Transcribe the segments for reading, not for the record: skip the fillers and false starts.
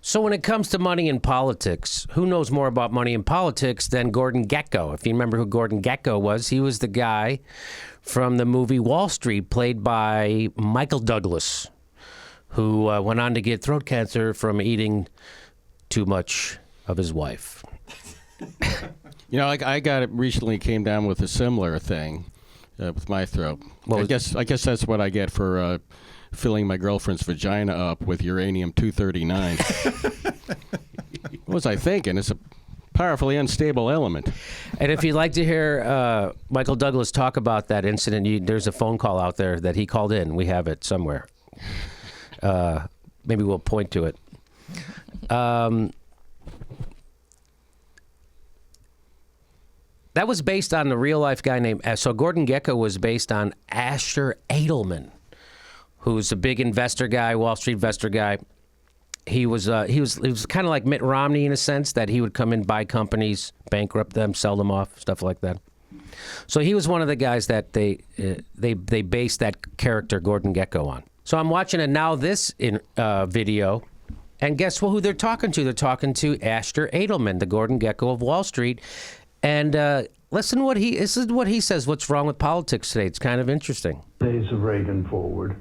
So when it comes to money in politics, who knows more about money in politics than Gordon Gekko? If you remember who Gordon Gekko was, he was the guy from the movie Wall Street, played by Michael Douglas, who went on to get throat cancer from eating too much of his wife. You know, I got it recently. Came down with a similar thing with my throat. Well, I guess that's what I get for filling my girlfriend's vagina up with uranium-239. What was I thinking? It's a powerfully unstable element. And if you'd like to hear Michael Douglas talk about that incident, there's a phone call out there that he called in. We have it somewhere. Maybe we'll point to it. That was based on the real-life guy named... So Gordon Gekko was based on Asher Edelman, who's a big investor guy, Wall Street investor guy. He was kind of like Mitt Romney in a sense, that he would come in, buy companies, bankrupt them, sell them off, stuff like that. So he was one of the guys that they based that character Gordon Gekko on. So I'm watching a Now This video, and guess who they're talking to? They're talking to Asher Edelman, the Gordon Gekko of Wall Street. And listen, this is what he says. What's wrong with politics today? It's kind of interesting. Days of Reagan forward,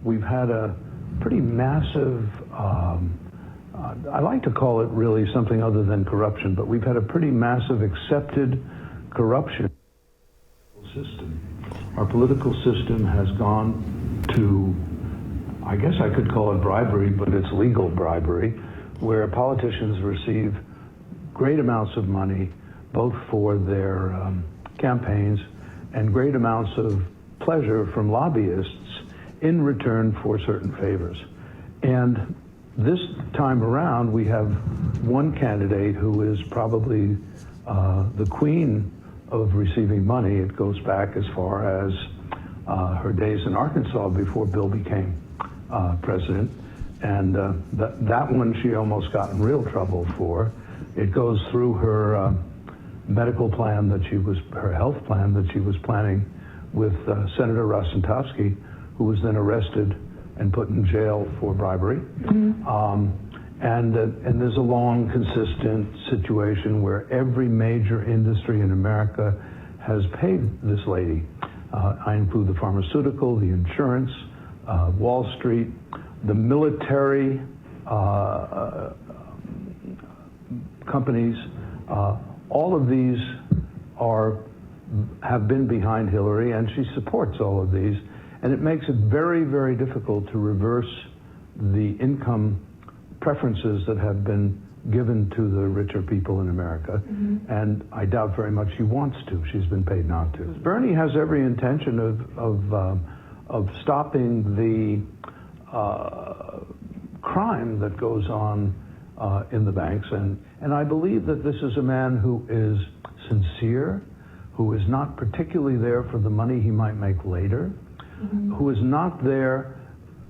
we've had a pretty massive. I like to call it really something other than corruption, but we've had a pretty massive accepted corruption system. Our political system has gone to, I guess I could call it bribery, but it's legal bribery, where politicians receive great amounts of money, both for their campaigns and great amounts of pleasure from lobbyists in return for certain favors. And this time around, we have one candidate who is probably the queen of receiving money. It goes back as far as her days in Arkansas before Bill became president. And that one she almost got in real trouble for. It goes through her medical plan her health plan that she was planning with Senator Rosentowski, who was then arrested and put in jail for bribery. Mm-hmm. And there's a long, consistent situation where every major industry in America has paid this lady. I include the pharmaceutical, the insurance, Wall Street, the military companies. All of these have been behind Hillary, and she supports all of these. And it makes it very, very difficult to reverse the income preferences that have been given to the richer people in America. Mm-hmm. And I doubt very much she wants to. She's been paid not to. Bernie has every intention of stopping the crime that goes on in the banks. And I believe that this is a man who is sincere, who is not particularly there for the money he might make later, mm-hmm. who is not there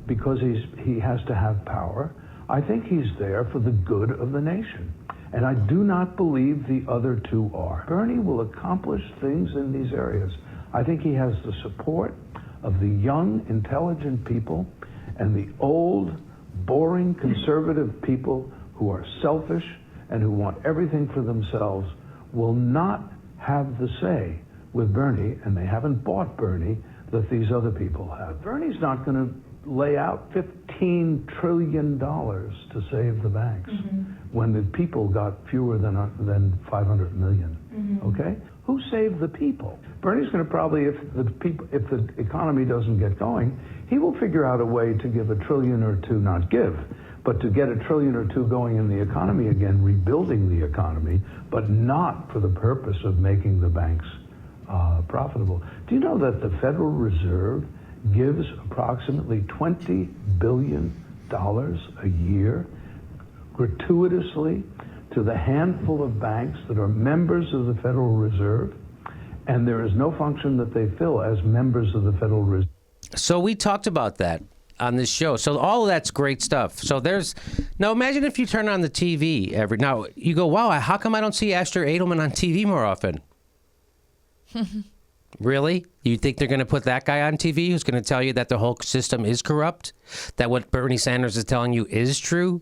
because he has to have power. I think he's there for the good of the nation. And I do not believe the other two are. Bernie will accomplish things in these areas. I think he has the support of the young, intelligent people and the old, boring, conservative people who are selfish and who want everything for themselves will not have the say with Bernie, and they haven't bought Bernie, that these other people have. Bernie's not going to lay out $15 trillion to save the banks mm-hmm. when the people got fewer than 500 million, mm-hmm. okay? Who saved the people? Bernie's going to probably, if the economy doesn't get going, he will figure out a way to give $1 trillion or two, not give, but to get $1 trillion or two going in the economy again, rebuilding the economy, but not for the purpose of making the banks profitable. Do you know that the Federal Reserve gives approximately $20 billion a year gratuitously to the handful of banks that are members of the Federal Reserve, and there is no function that they fill as members of the Federal Reserve. So we talked about that on this show. So all of that's great stuff. So now imagine if you turn on the TV now you go, wow, how come I don't see Asher Edelman on TV more often? Really? You think they're going to put that guy on TV who's going to tell you that the whole system is corrupt? That what Bernie Sanders is telling you is true?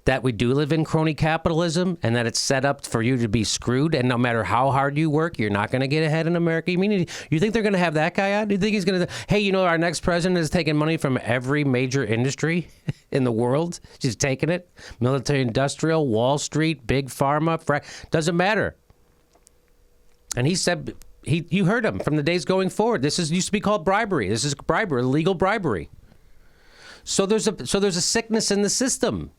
that we do live in crony capitalism and that it's set up for you to be screwed, and no matter how hard you work, you're not going to get ahead in America? You think they're going to have that guy on? Do you think he's going to, hey, our next president is taking money from every major industry in the world? She's taking it. Military, industrial, Wall Street, big pharma, doesn't matter. And he said, you heard him from the days going forward. This used to be called bribery. This is bribery, legal bribery. So there's a sickness in the system.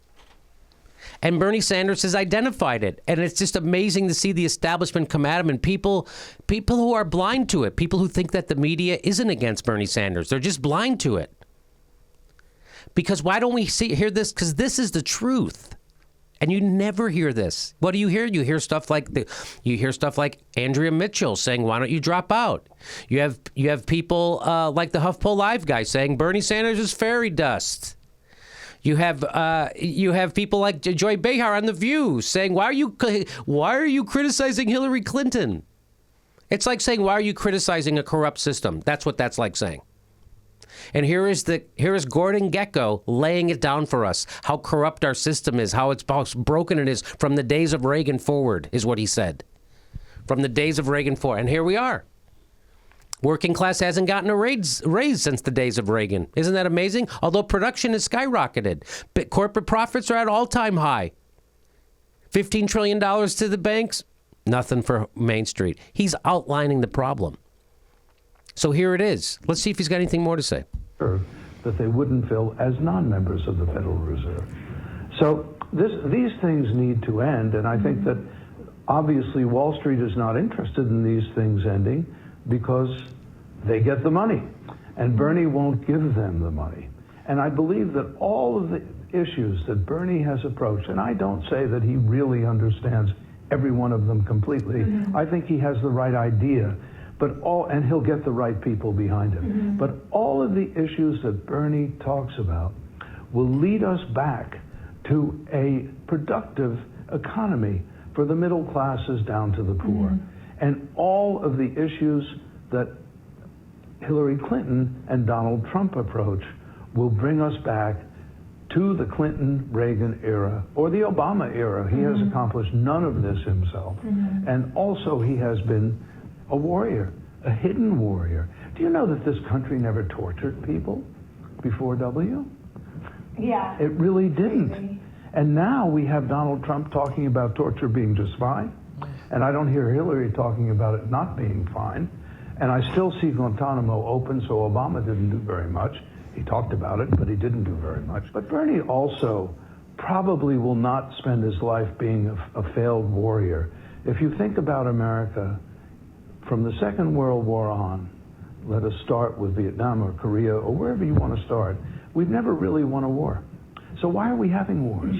And Bernie Sanders has identified it. And it's just amazing to see the establishment come at him, and people who are blind to it, people who think that the media isn't against Bernie Sanders. They're just blind to it. Because why don't we hear this? Because this is the truth. And you never hear this. What do you hear? You hear stuff like Andrea Mitchell saying, "Why don't you drop out?" You have people like the HuffPo Live guy saying Bernie Sanders is fairy dust. You have people like Joy Behar on The View saying, "Why are you criticizing Hillary Clinton?" It's like saying, "Why are you criticizing a corrupt system?" That's what that's like saying. And here is Gordon Gekko laying it down for us, how corrupt our system is, how broken it is from the days of Reagan forward, is what he said. From the days of Reagan forward. And here we are. Working class hasn't gotten a raise since the days of Reagan. Isn't that amazing? Although production has skyrocketed. But corporate profits are at all-time high. $15 trillion to the banks, nothing for Main Street. He's outlining the problem. So here it is. Let's see if he's got anything more to say. That they wouldn't fill as non-members of the Federal Reserve. So these things need to end, and I think that obviously Wall Street is not interested in these things ending because they get the money, and Bernie won't give them the money. And I believe that all of the issues that Bernie has approached, and I don't say that he really understands every one of them completely. I think he has the right idea. And he'll get the right people behind him. But all of the issues that Bernie talks about will lead us back to a productive economy for the middle classes down to the poor. And all of the issues that Hillary Clinton and Donald Trump approach will bring us back to the Clinton-Reagan era or the Obama era. He has accomplished none of this himself. And also he has been a warrior, a hidden warrior. Do you know that this country never tortured people before W? Yeah. It really didn't. And now we have Donald Trump talking about torture being just fine. And I don't hear Hillary talking about it not being fine. And I still see Guantanamo open, so Obama didn't do very much. He talked about it, but he didn't do very much. But Bernie also probably will not spend his life being a failed warrior. If you think about America, from the Second World War on, let us start with Vietnam or Korea or wherever you want to start, we've never really won a war. So why are we having wars?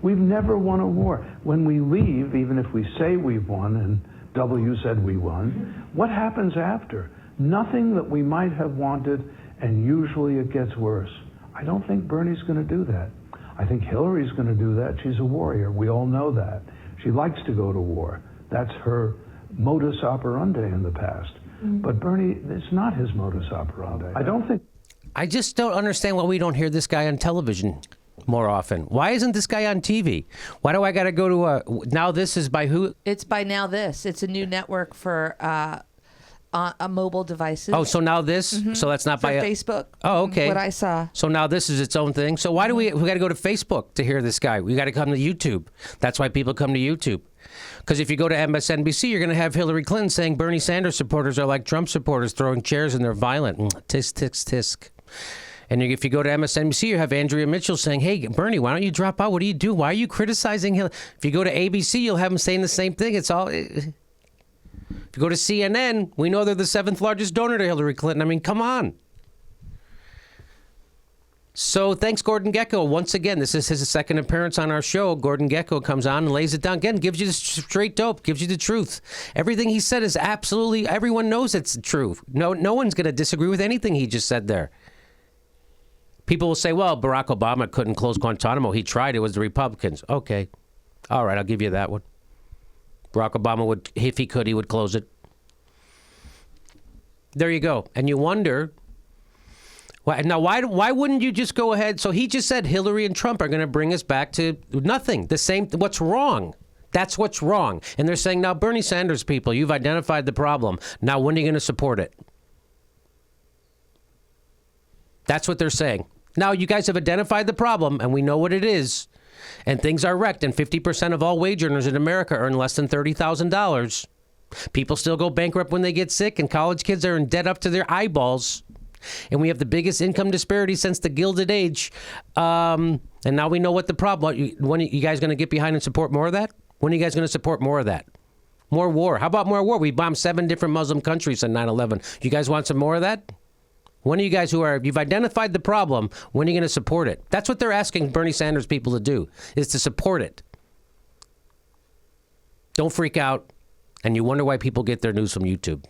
We've never won a war. When we leave, even if we say we've won, and W said we won, what happens after? Nothing that we might have wanted, and usually it gets worse. I don't think Bernie's going to do that. I think Hillary's going to do that. She's a warrior. We all know that. She likes to go to war. That's her modus operandi in the past. But Bernie, it's not his modus operandi. I just don't understand why we don't hear this guy on television more often. Why isn't this guy on TV? Why do I got to go to Now This is by who? It's by Now This. It's a new network for mobile devices. Oh, so Now This? So that's not for by Facebook. Oh, okay. What I saw. So Now This is its own thing. So why do we got to go to Facebook to hear this guy? We got to come to YouTube. That's why people come to YouTube. Because if you go to MSNBC, you're going to have Hillary Clinton saying Bernie Sanders supporters are like Trump supporters, throwing chairs and they're violent. Tisk, tisk, tisk. And if you go to MSNBC, you have Andrea Mitchell saying, hey, Bernie, why don't you drop out? What do you do? Why are you criticizing Hillary? If you go to ABC, you'll have them saying the same thing. It's all... If you go to CNN, we know they're the 7th largest donor to Hillary Clinton. I mean, come on. So thanks, Gordon Gekko. Once again, this is his second appearance on our show. Gordon Gekko comes on and lays it down again, gives you the straight dope, gives you the truth. Everything he said is absolutely, everyone knows it's true. No one's going to disagree with anything he just said there. People will say, well, Barack Obama couldn't close Guantanamo. He tried. It was the Republicans. Okay. All right, I'll give you that one. Barack Obama would, if he could, he would close it. There you go. And you wonder Why wouldn't you just go ahead? So he just said Hillary and Trump are going to bring us back to nothing. The same. What's wrong? That's what's wrong. And they're saying, now, Bernie Sanders people, you've identified the problem. Now, when are you going to support it? That's what they're saying. Now, you guys have identified the problem, and we know what it is, and things are wrecked, and 50% of all wage earners in America earn less than $30,000. People still go bankrupt when they get sick, and college kids are in debt up to their eyeballs. And we have the biggest income disparity since the Gilded Age. And now we know what the problem. When are you guys going to get behind and support more of that? When are you guys going to support more of that? More war. How about more war? We bombed 7 different Muslim countries in 9/11. You guys want some more of that? When are you guys you've identified the problem, when are you going to support it? That's what they're asking Bernie Sanders people to do, is to support it. Don't freak out. And you wonder why people get their news from YouTube.